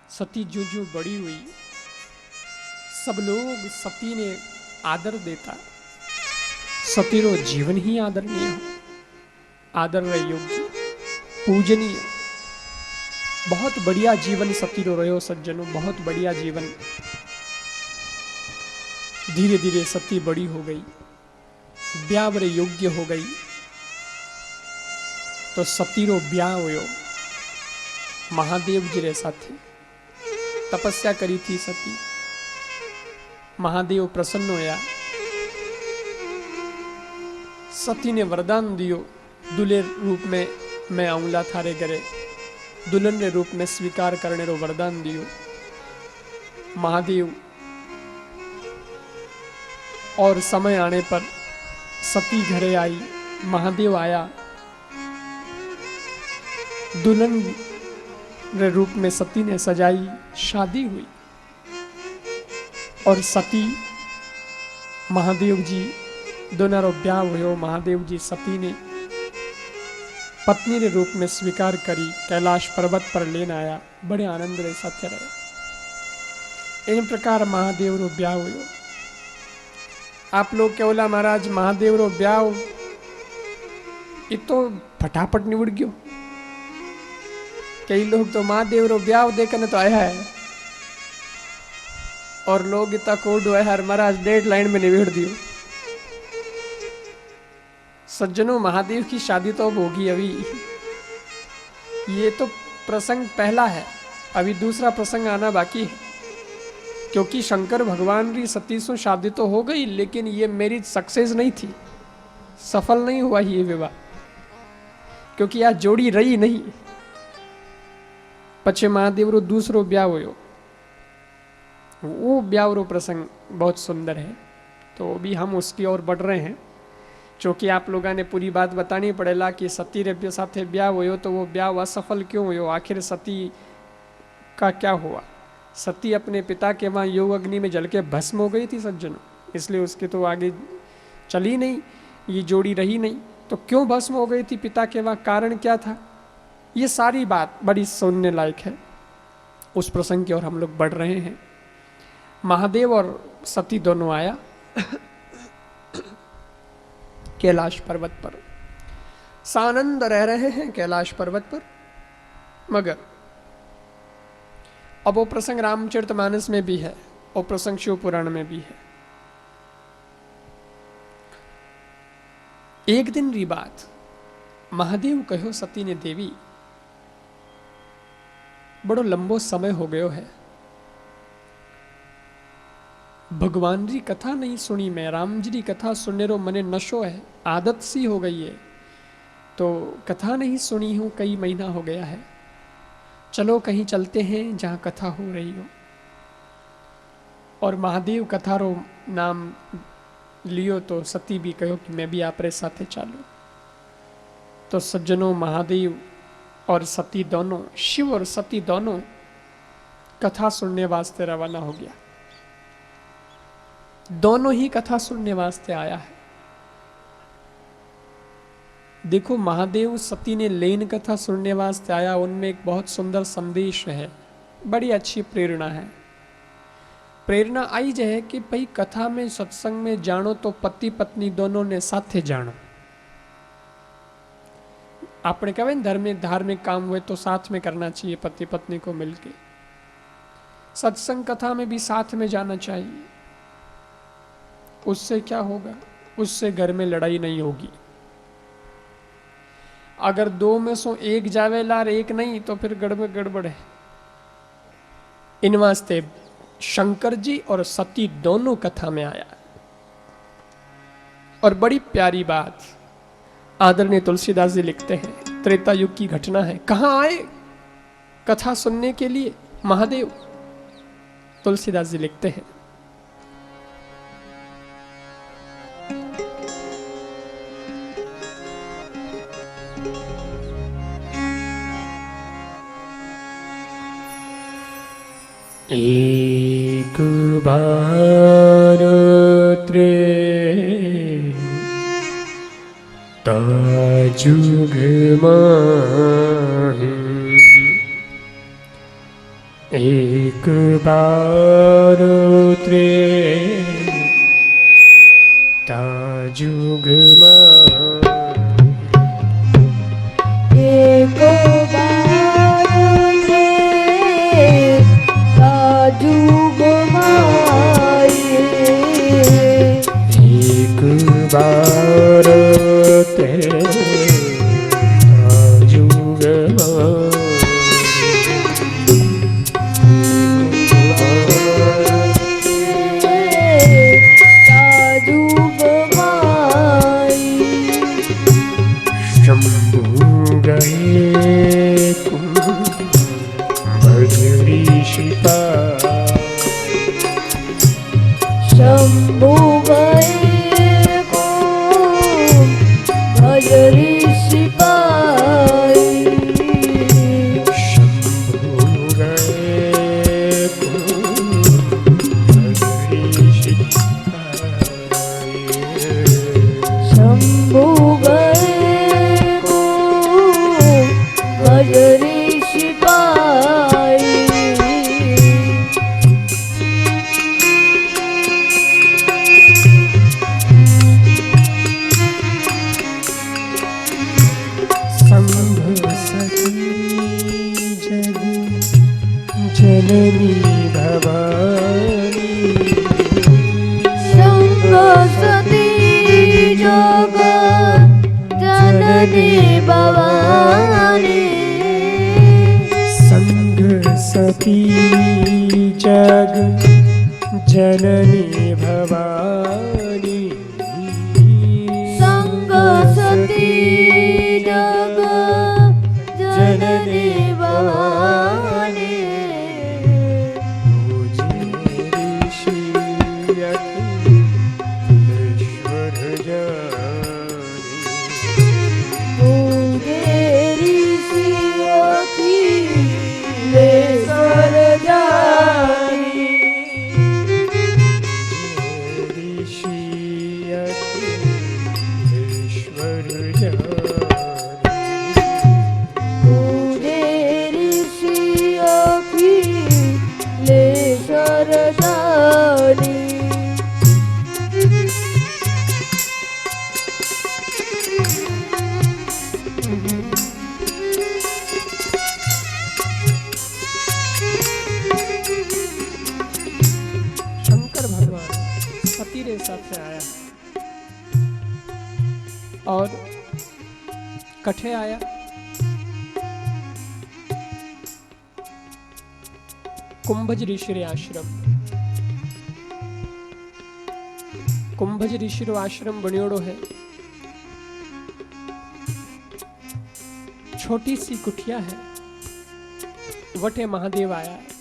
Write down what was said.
सती जो जो बड़ी हुई, सब लोग सती ने आदर देता। सती रो जीवन ही आदरणीय हो, आदर रे योग्य, पूजनीय। बहुत बढ़िया जीवन सती रो रहे हो सज्जनों, बहुत बढ़िया जीवन। धीरे धीरे सती बड़ी हो गई, ब्याह रे योग्य हो गई। तो सती रो ब्याह होयो महादेव जी रे साथे। तपस्या करी थी सती, महादेव प्रसन्न होया। सती ने वरदान दियो, दुल्हे रूप में मैं आऊंला थारे घरे, दुल्हन रे रूप में स्वीकार करने रो वरदान दियो। महादेव और समय आने पर सती घरे आई, महादेव आया, दुल्हन रे रूप में सती ने सजाई, शादी हुई। और सती महादेव जी दोनों रो ब्याह हुयो। महादेव जी सती ने पत्नी रे रूप में स्वीकार करी, कैलाश पर्वत पर लेन आया, बड़े आनंद रे साथ रहे। इन प्रकार महादेव रो ब्याह हुयो। आप लोग के बोला महाराज महादेव रो ब्याह ये तो फटाफट निवड़ गयो। कई लोग तो महादेव रो ब्याह देखने तो आया है, और लोग इतना कोड हुआ है महाराज डेढ़ लाइन में निबेड़ दियो। सज्जनों, महादेव की शादी तो अब होगी अभी। ये तो प्रसंग पहला है, अभी दूसरा प्रसंग आना बाकी है। क्योंकि शंकर भगवान की सती से शादी तो हो गई, लेकिन ये मेरी सक्सेस नहीं थी, सफल नहीं हुआ ये विवाह, क्योंकि यह जोड़ी रही नहीं। पछे महादेव रो दूसरो ब्याह होयो, वो ब्याह रो प्रसंग बहुत सुंदर है। तो भी हम उसकी ओर बढ़ रहे हैं, क्योंकि आप लोगों ने पूरी बात बतानी पड़ेला कि सती रे साथे ब्याह होयो तो वो ब्याह असफल क्यों होयो, आखिर सती का क्या हुआ। सती अपने पिता के वहाँ योग अग्नि में जल के भस्म हो गई थी सज्जनों, इसलिए उसके तो आगे चली नहीं, ये जोड़ी रही नहीं। तो क्यों भस्म हो गई थी पिता के वहाँ, कारण क्या था, ये सारी बात बड़ी सुनने लायक है। उस प्रसंग की ओर हम लोग बढ़ रहे हैं। महादेव और सती दोनों आया कैलाश पर्वत पर, सानंद रह रहे हैं कैलाश पर्वत पर। मगर अब वो प्रसंग रामचरितमानस में भी है और प्रसंग शिव पुराण में भी है। एक दिन री बात, महादेव कहो सती ने देवी बड़ो लंबो समय हो गयो है, भगवान जी कथा नहीं सुनी मैं, राम जी की कथा सुनने रो मने नशो है, आदत सी हो गई है, तो कथा नहीं सुनी हूं, कई महीना हो गया है, चलो कहीं चलते हैं जहां कथा हो रही हो। और महादेव कथा रो नाम लियो तो सती भी कहो कि मैं भी आपरे साथे चालू। तो सज्जनों, महादेव और सती दोनों, शिव और सती दोनों कथा सुनने वास्ते रवाना हो गया। दोनों ही कथा सुनने वास्ते आया है। देखो, महादेव सती ने लेन कथा सुनने वास्ते आया, उनमें एक बहुत सुंदर संदेश है, बड़ी अच्छी प्रेरणा है। प्रेरणा आई है कि भाई कथा में सत्संग में जानो तो पति पत्नी दोनों ने साथे जानो। आपने कहा धार्मिक काम हुए तो साथ में करना चाहिए, पति पत्नी को मिलके। सत्संग कथा में भी साथ में जाना चाहिए। उससे क्या होगा, उससे घर में लड़ाई नहीं होगी। अगर दो में सो एक जावे लार एक नहीं तो फिर गड़बड़ है। इन वास्ते शंकर जी और सती दोनों कथा में आया। और बड़ी प्यारी बात आदरणीय तुलसीदास जी लिखते हैं, त्रेता युग की घटना है। कहां आए कथा सुनने के लिए महादेव? तुलसीदास जी लिखते हैं, एक बार जुग माही एक बार जुगमा एक बार जुगमाए एक बार शंभु गए को भजरी सिपाही शंभु गए को भजरी सिपाही शंभु गए को भजरी सिपाही जननी भवानी संग सती जग जननी भवानी संग सती जग जननी भवानी संग सती जग जननी भवानी सती रे साथे आया और कठे आया कुंभज ऋषि रे आश्रम कुंभज ऋषि रो आश्रम बनियोड़ो है छोटी सी कुटिया है वटे महादेव आया है